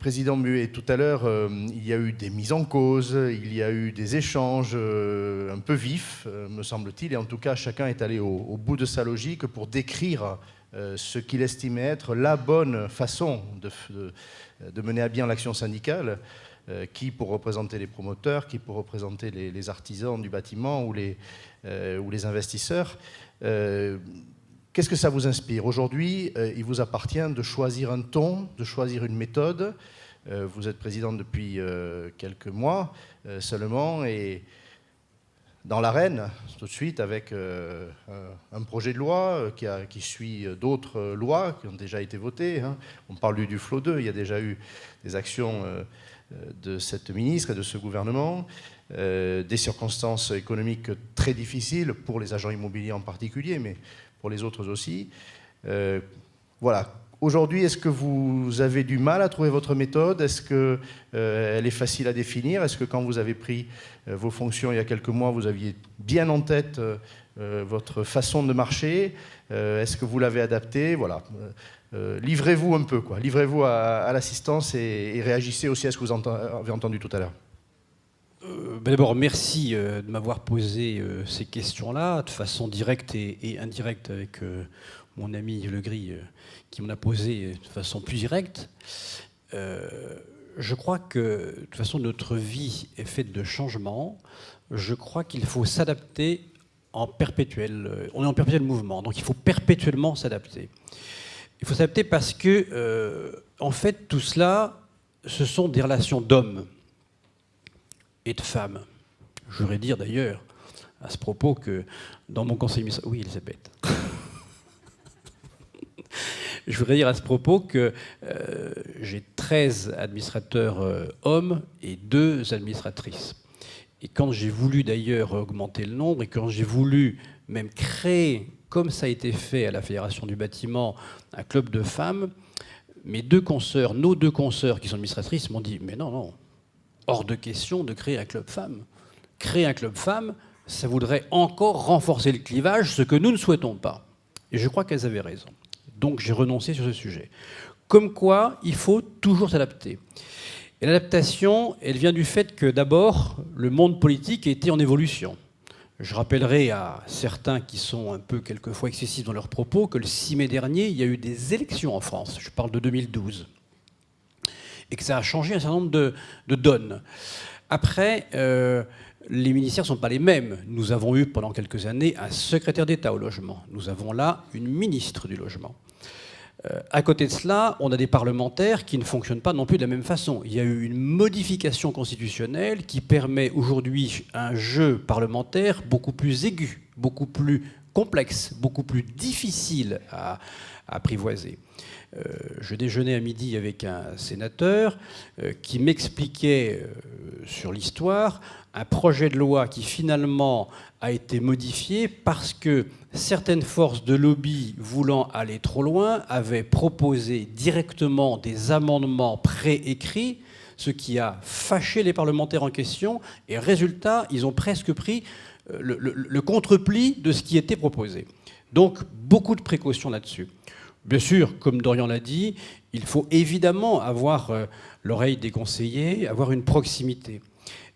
Président Buet, tout à l'heure, il y a eu des mises en cause, il y a eu des échanges un peu vifs, me semble-t-il, et en tout cas, chacun est allé au bout de sa logique pour décrire ce qu'il estimait être la bonne façon de mener à bien l'action syndicale, qui pour représenter les promoteurs, qui pour représenter les artisans du bâtiment ou les investisseurs. Qu'est-ce que ça vous inspire? Aujourd'hui, il vous appartient de choisir un ton, de choisir une méthode. Vous êtes président depuis quelques mois seulement, et dans l'arène, tout de suite, avec un projet de loi qui suit d'autres lois qui ont déjà été votées. On parle du Duflot 2, il y a déjà eu des actions de cette ministre et de ce gouvernement, des circonstances économiques très difficiles pour les agents immobiliers en particulier, mais pour les autres aussi. Voilà. Aujourd'hui, est-ce que vous avez du mal à trouver votre méthode? Est-ce qu'elle est facile à définir? Est-ce que quand vous avez pris vos fonctions il y a quelques mois, vous aviez bien en tête votre façon de marcher? Est-ce que vous l'avez adaptée? Voilà. Livrez-vous un peu, quoi. Livrez-vous à l'assistance et réagissez aussi à ce que vous avez entendu tout à l'heure. D'abord, merci de m'avoir posé ces questions-là, de façon directe et indirecte, avec mon ami Legris qui m'en a posé de façon plus directe. Je crois que, de toute façon, notre vie est faite de changements. Je crois qu'il faut s'adapter en perpétuel. On est en perpétuel mouvement, donc il faut perpétuellement s'adapter. Il faut s'adapter parce que, en fait, tout cela, ce sont des relations d'hommes et de femmes. Je voudrais dire d'ailleurs, à ce propos, que dans mon conseil municipal... Oui, Elisabeth. Je voudrais dire à ce propos que j'ai 13 administrateurs hommes et 2 administratrices. Et quand j'ai voulu d'ailleurs augmenter le nombre, et quand j'ai voulu même créer, comme ça a été fait à la Fédération du bâtiment, un club de femmes, nos 2 consoeurs qui sont administratrices m'ont dit « Mais non, non, hors de question de créer un club femmes. Créer un club femmes, ça voudrait encore renforcer le clivage, ce que nous ne souhaitons pas. » Et je crois qu'elles avaient raison. Donc j'ai renoncé sur ce sujet. Comme quoi, il faut toujours s'adapter. Et l'adaptation, elle vient du fait que d'abord, le monde politique était en évolution. Je rappellerai à certains qui sont un peu quelquefois excessifs dans leurs propos que le 6 mai dernier, il y a eu des élections en France. Je parle de 2012. Et que ça a changé un certain nombre de donnes. Après, les ministères ne sont pas les mêmes. Nous avons eu pendant quelques années un secrétaire d'État au logement. Nous avons là une ministre du logement. À côté de cela, on a des parlementaires qui ne fonctionnent pas non plus de la même façon. Il y a eu une modification constitutionnelle qui permet aujourd'hui un jeu parlementaire beaucoup plus aigu, beaucoup plus complexe, beaucoup plus difficile à apprivoiser. Je déjeunais à midi avec un sénateur qui m'expliquait sur l'histoire un projet de loi qui finalement a été modifié parce que certaines forces de lobby voulant aller trop loin avaient proposé directement des amendements préécrits, ce qui a fâché les parlementaires en question, et résultat, ils ont presque pris le contre-pli de ce qui était proposé. Donc, beaucoup de précautions là-dessus. Bien sûr, comme Dorian l'a dit, il faut évidemment avoir l'oreille des conseillers, avoir une proximité.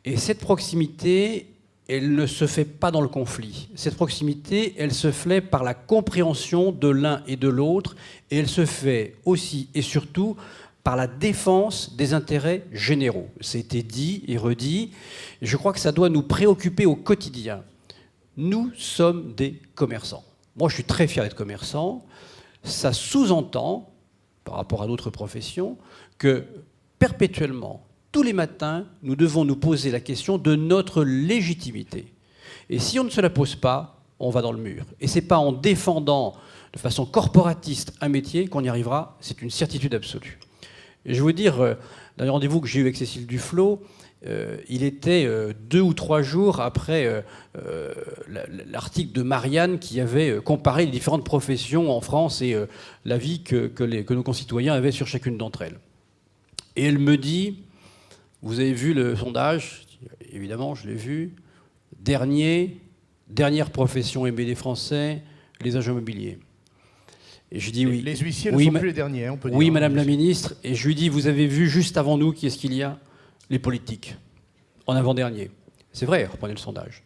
Et cette proximité, elle ne se fait pas dans le conflit. Cette proximité, elle se fait par la compréhension de l'un et de l'autre, et elle se fait aussi et surtout par la défense des intérêts généraux. C'était dit et redit. Et je crois que ça doit nous préoccuper au quotidien. Nous sommes des commerçants. Moi, je suis très fier d'être commerçant. Ça sous-entend, par rapport à d'autres professions, que perpétuellement, tous les matins, nous devons nous poser la question de notre légitimité. Et si on ne se la pose pas, on va dans le mur. Et ce n'est pas en défendant de façon corporatiste un métier qu'on y arrivera, c'est une certitude absolue. Et je veux dire, dans le rendez-vous que j'ai eu avec Cécile Duflot, il était 2 ou 3 jours après l'article de Marianne qui avait comparé les différentes professions en France et l'avis que nos concitoyens avaient sur chacune d'entre elles. Et elle me dit, vous avez vu le sondage? Évidemment, je l'ai vu. Dernière profession aimée des Français, les agents immobiliers. Et je dis oui. Les huissiers oui, ne sont plus les derniers, hein, on peut dire. Oui, Madame la Ministre. Et je lui dis, vous avez vu juste avant nous qui est-ce qu'il y a? Les politiques. En avant-dernier. C'est vrai, reprenez le sondage.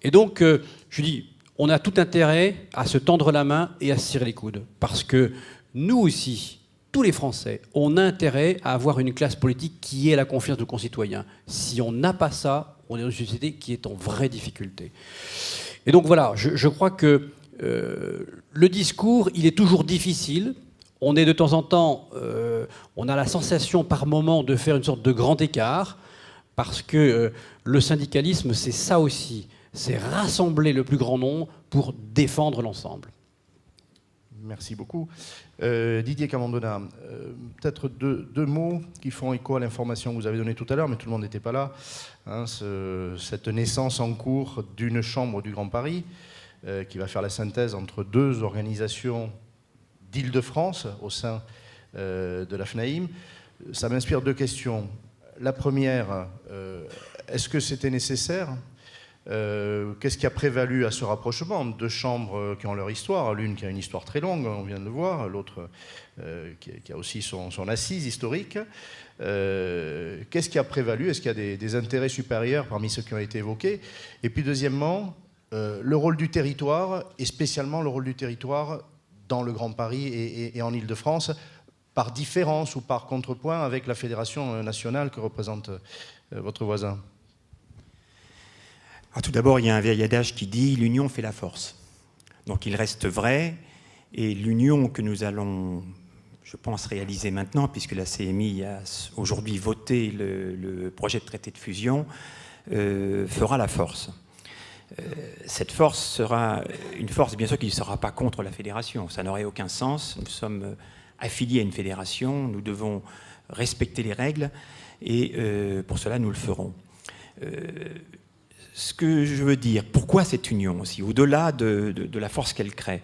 Et donc, je lui dis, on a tout intérêt à se tendre la main et à se serrer les coudes. Parce que nous aussi, tous les Français, on a intérêt à avoir une classe politique qui ait la confiance de nos concitoyens. Si on n'a pas ça, on est dans une société qui est en vraie difficulté. Et donc voilà, je crois que le discours, il est toujours difficile. On est de temps en temps, on a la sensation par moment de faire une sorte de grand écart, parce que le syndicalisme, c'est ça aussi, c'est rassembler le plus grand nombre pour défendre l'ensemble. Merci beaucoup. Didier Camandona, peut-être deux mots qui font écho à l'information que vous avez donnée tout à l'heure, mais tout le monde n'était pas là. Hein, cette naissance en cours d'une chambre du Grand Paris, qui va faire la synthèse entre deux organisations d'Île-de-France au sein de la FNAIM. Ça m'inspire deux questions. La première, est-ce que c'était nécessaire ? Qu'est-ce qui a prévalu à ce rapprochement? Deux chambres qui ont leur histoire, l'une qui a une histoire très longue, on vient de le voir, l'autre qui a aussi son assise historique. Qu'est-ce qui a prévalu? Est-ce qu'il y a des intérêts supérieurs parmi ceux qui ont été évoqués? Et puis deuxièmement, le rôle du territoire, et spécialement le rôle du territoire dans le Grand Paris et en Île-de-France, par différence ou par contrepoint avec la fédération nationale que représente votre voisin. Alors, tout d'abord, il y a un vieil adage qui dit « l'union fait la force ». Donc il reste vrai, et l'union que nous allons, je pense, réaliser maintenant, puisque la CMI a aujourd'hui voté le projet de traité de fusion, fera la force. Cette force sera une force, bien sûr, qui ne sera pas contre la fédération. Ça n'aurait aucun sens. Nous sommes affiliés à une fédération, nous devons respecter les règles, et pour cela, nous le ferons. Ce que je veux dire, pourquoi cette union aussi, au-delà de la force qu'elle crée,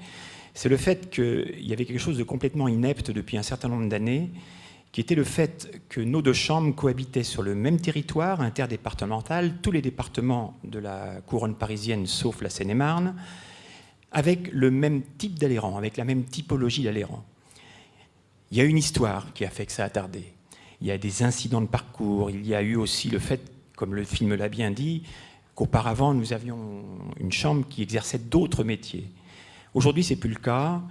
c'est le fait qu'il y avait quelque chose de complètement inepte depuis un certain nombre d'années, qui était le fait que nos deux chambres cohabitaient sur le même territoire interdépartemental, tous les départements de la couronne parisienne, sauf la Seine-et-Marne, avec le même type d'adhérents, avec la même typologie d'adhérents. Il y a une histoire qui a fait que ça a tardé. Il y a des incidents de parcours, il y a eu aussi le fait, comme le film l'a bien dit, qu'auparavant nous avions une chambre qui exerçait d'autres métiers. Aujourd'hui, ce n'est plus le cas.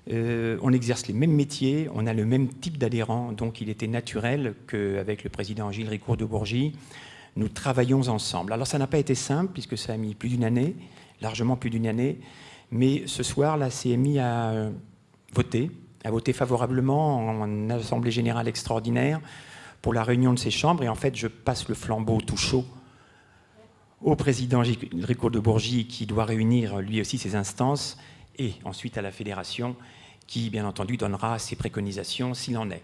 On exerce les mêmes métiers, on a le même type d'adhérents, donc il était naturel qu'avec le président Gilles Ricourt de Bourgie, nous travaillions ensemble. Alors ça n'a pas été simple, puisque ça a mis plus d'une année, largement plus d'une année, mais ce soir, la CMI a voté favorablement en assemblée générale extraordinaire pour la réunion de ces chambres, et en fait, je passe le flambeau tout chaud au président Gilles Ricourt de Bourgie, qui doit réunir lui aussi ses instances, et ensuite à la fédération, qui, bien entendu, donnera ses préconisations s'il en est.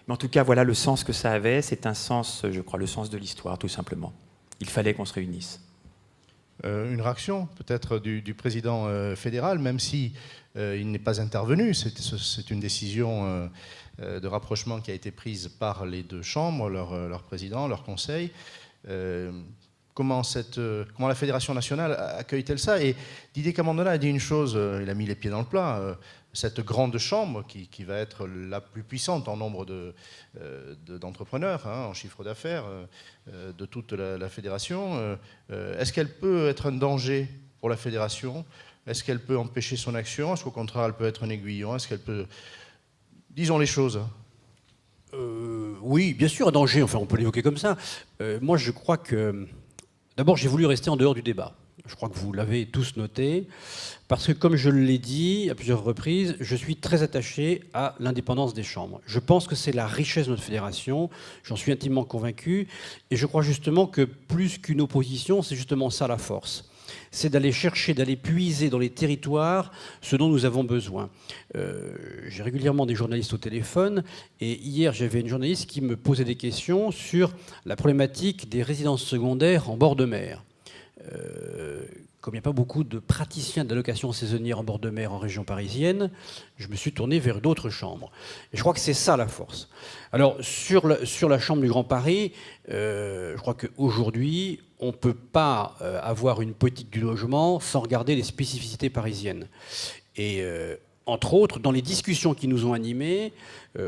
Mais en tout cas, voilà le sens que ça avait. C'est un sens, je crois, le sens de l'histoire, tout simplement. Il fallait qu'on se réunisse. Une réaction, peut-être, du président fédéral, même si il n'est pas intervenu. C'est une décision de rapprochement qui a été prise par les deux chambres, leur président, leur conseil. Comment la Fédération nationale accueille-t-elle ça? Et Didier Camandona a dit une chose, il a mis les pieds dans le plat, cette grande chambre qui va être la plus puissante en nombre d'entrepreneurs, en chiffre d'affaires de toute la fédération, est-ce qu'elle peut être un danger pour la fédération? Est-ce qu'elle peut empêcher son action? Est-ce qu'au contraire elle peut être un aiguillon? Est-ce qu'elle peut... Disons les choses. Oui, bien sûr, un danger, enfin on peut l'évoquer comme ça. Moi je crois que... D'abord, j'ai voulu rester en dehors du débat. Je crois que vous l'avez tous noté, parce que, comme je l'ai dit à plusieurs reprises, je suis très attaché à l'indépendance des chambres. Je pense que c'est la richesse de notre fédération, j'en suis intimement convaincu, et je crois justement que plus qu'une opposition, c'est justement ça la force. C'est d'aller chercher, d'aller puiser dans les territoires ce dont nous avons besoin. J'ai régulièrement des journalistes au téléphone, et hier j'avais une journaliste qui me posait des questions sur la problématique des résidences secondaires en bord de mer. Comme il n'y a pas beaucoup de praticiens d'allocation saisonnière en bord de mer en région parisienne, je me suis tourné vers d'autres chambres. Et je crois que c'est ça la force. Alors, sur la chambre du Grand Paris, je crois qu'aujourd'hui, on ne peut pas avoir une politique du logement sans regarder les spécificités parisiennes. Et entre autres, dans les discussions qui nous ont animés,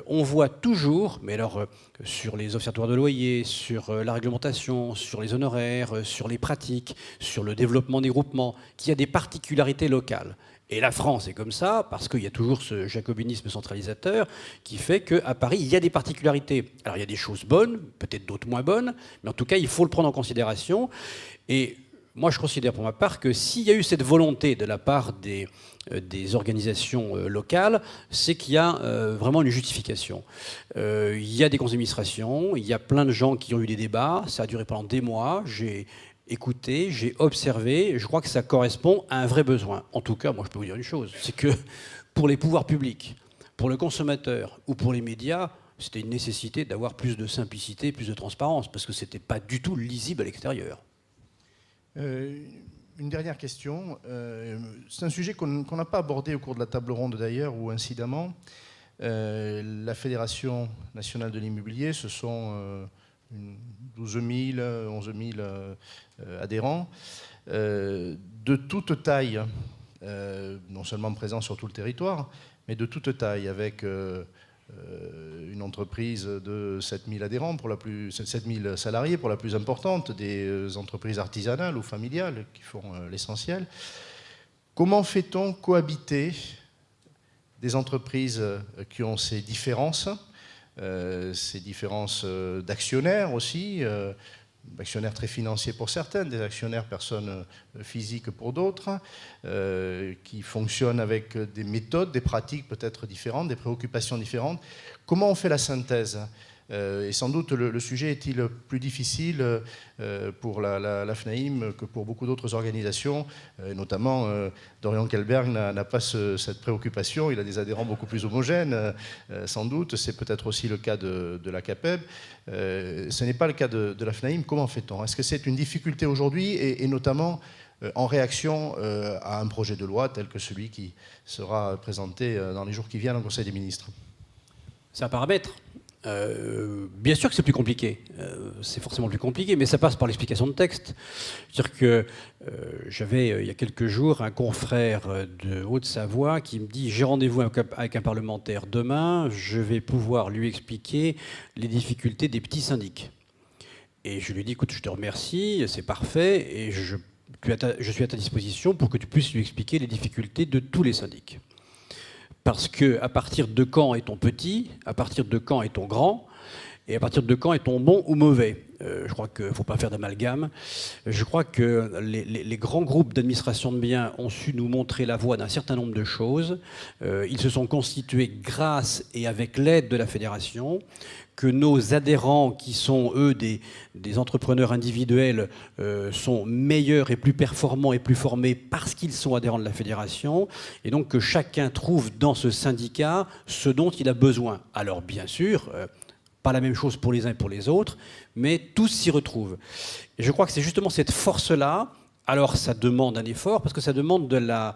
on voit toujours, mais alors sur les observatoires de loyer, sur la réglementation, sur les honoraires, sur les pratiques, sur le développement des groupements, qu'il y a des particularités locales. Et la France est comme ça, parce qu'il y a toujours ce jacobinisme centralisateur qui fait qu'à Paris, il y a des particularités. Alors il y a des choses bonnes, peut-être d'autres moins bonnes, mais en tout cas, il faut le prendre en considération. Et moi, je considère pour ma part que s'il y a eu cette volonté de la part des organisations locales, c'est qu'il y a vraiment une justification. Il y a des conseils d'administration, il y a plein de gens qui ont eu des débats, ça a duré pendant des mois, j'ai écouté, j'ai observé, je crois que ça correspond à un vrai besoin. En tout cas, moi je peux vous dire une chose, c'est que pour les pouvoirs publics, pour le consommateur ou pour les médias, c'était une nécessité d'avoir plus de simplicité, plus de transparence, parce que ce n'était pas du tout lisible à l'extérieur. Une dernière question. C'est un sujet qu'on n'a pas abordé au cours de la table ronde d'ailleurs, ou incidemment. La Fédération nationale de l'immobilier, ce sont 12 000, 11 000 adhérents, de toute taille, non seulement présents sur tout le territoire, mais de toute taille, avec une entreprise de 7 000 adhérents, 7 000 salariés pour la plus importante, des entreprises artisanales ou familiales qui font l'essentiel. Comment fait-on cohabiter des entreprises qui ont ces différences d'actionnaires aussi, actionnaires très financiers pour certaines, des actionnaires personnes physiques pour d'autres, qui fonctionnent avec des méthodes, des pratiques peut-être différentes, des préoccupations différentes. Comment on fait la synthèse ? Et sans doute le sujet est-il plus difficile pour la FNAIM que pour beaucoup d'autres organisations, notamment Dorian Kelberg n'a pas cette préoccupation, il a des adhérents beaucoup plus homogènes, sans doute, c'est peut-être aussi le cas de la CAPEB. Ce n'est pas le cas de la FNAIM. Comment fait-on ? Est-ce que c'est une difficulté aujourd'hui et notamment en réaction à un projet de loi tel que celui qui sera présenté dans les jours qui viennent au Conseil des ministres ? C'est un paramètre. Bien sûr que c'est plus compliqué, c'est forcément plus compliqué, mais ça passe par l'explication de texte. C'est-à-dire que j'avais il y a quelques jours un confrère de Haute-Savoie qui me dit « J'ai rendez-vous avec un parlementaire demain, je vais pouvoir lui expliquer les difficultés des petits syndics. » Et je lui dis « Écoute, je te remercie, c'est parfait, et je suis à ta disposition pour que tu puisses lui expliquer les difficultés de tous les syndics. » Parce qu'à partir de quand est-on petit, à partir de quand est-on grand, et à partir de quand est-on bon ou mauvais ? Je crois qu'il ne faut pas faire d'amalgame. Je crois que les grands groupes d'administration de biens ont su nous montrer la voie d'un certain nombre de choses. Ils se sont constitués grâce et avec l'aide de la fédération, que nos adhérents, qui sont, eux, des entrepreneurs individuels, sont meilleurs et plus performants et plus formés parce qu'ils sont adhérents de la fédération, et donc que chacun trouve dans ce syndicat ce dont il a besoin. Alors, bien sûr, pas la même chose pour les uns et pour les autres, mais tous s'y retrouvent. Et je crois que c'est justement cette force-là. Alors, ça demande un effort, parce que ça demande de la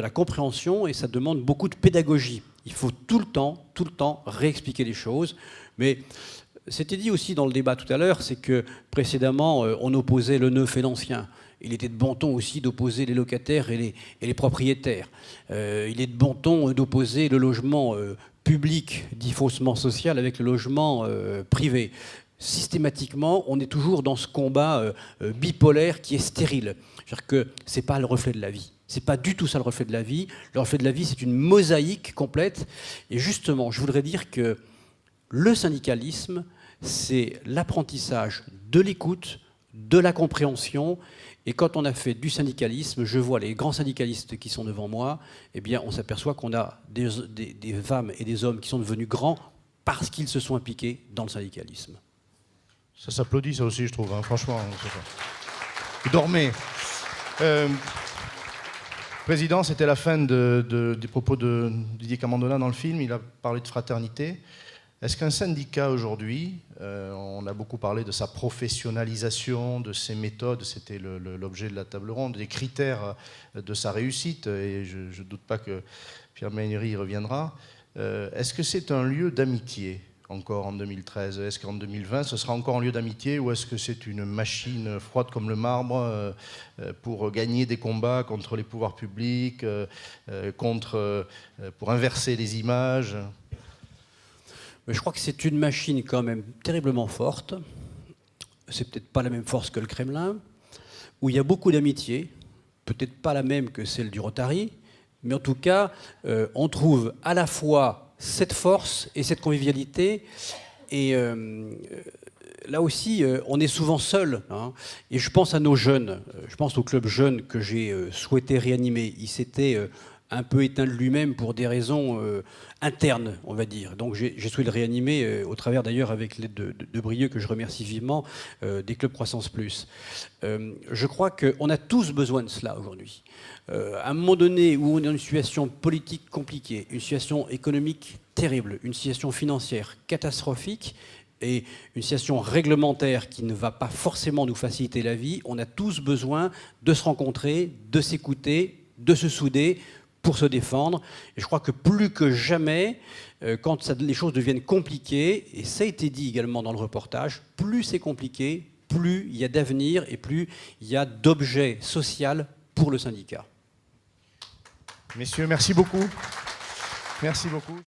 compréhension et ça demande beaucoup de pédagogie. Il faut tout le temps réexpliquer les choses. Mais c'était dit aussi dans le débat tout à l'heure, c'est que précédemment, on opposait le neuf et l'ancien. Il était de bon ton aussi d'opposer les locataires et les propriétaires. Il est de bon ton d'opposer le logement public, dit faussement social, avec le logement privé. Systématiquement, on est toujours dans ce combat bipolaire qui est stérile. C'est-à-dire que ce n'est pas le reflet de la vie. Ce n'est pas du tout ça le reflet de la vie. Le reflet de la vie, c'est une mosaïque complète. Et justement, je voudrais dire que le syndicalisme, c'est l'apprentissage de l'écoute, de la compréhension. Et quand on a fait du syndicalisme, je vois les grands syndicalistes qui sont devant moi, eh bien, on s'aperçoit qu'on a des femmes et des hommes qui sont devenus grands parce qu'ils se sont impliqués dans le syndicalisme. Ça s'applaudit, ça aussi, je trouve, hein, franchement. Vous dormez. Président, c'était la fin des propos de Didier Camandona dans le film. Il a parlé de fraternité. Est-ce qu'un syndicat aujourd'hui, on a beaucoup parlé de sa professionnalisation, de ses méthodes, c'était l'objet de la table ronde, des critères de sa réussite, et je ne doute pas que Pierre Méneri y reviendra. Est-ce que c'est un lieu d'amitié qu'encore en 2013. Est-ce qu'en 2020, ce sera encore un lieu d'amitié ou est-ce que c'est une machine froide comme le marbre pour gagner des combats contre les pouvoirs publics, pour inverser les images? Je crois que c'est une machine quand même terriblement forte. C'est peut-être pas la même force que le Kremlin, où il y a beaucoup d'amitié, peut-être pas la même que celle du Rotary, mais en tout cas, on trouve à la fois cette force et cette convivialité. Et là aussi, on est souvent seul. Hein. Et je pense à nos jeunes. Je pense au club jeune que j'ai souhaité réanimer. Il s'était un peu éteint de lui-même pour des raisons internes, on va dire. Donc j'ai souhaité le réanimer au travers d'ailleurs, avec l'aide de Brieux, que je remercie vivement, des clubs Croissance Plus. Je crois qu'on a tous besoin de cela aujourd'hui. À un moment donné où on est dans une situation politique compliquée, une situation économique terrible, une situation financière catastrophique, et une situation réglementaire qui ne va pas forcément nous faciliter la vie, on a tous besoin de se rencontrer, de s'écouter, de se souder pour se défendre. Et je crois que plus que jamais, quand les choses deviennent compliquées, et ça a été dit également dans le reportage, plus c'est compliqué, plus il y a d'avenir et plus il y a d'objet social pour le syndicat. Messieurs, merci beaucoup. Merci beaucoup.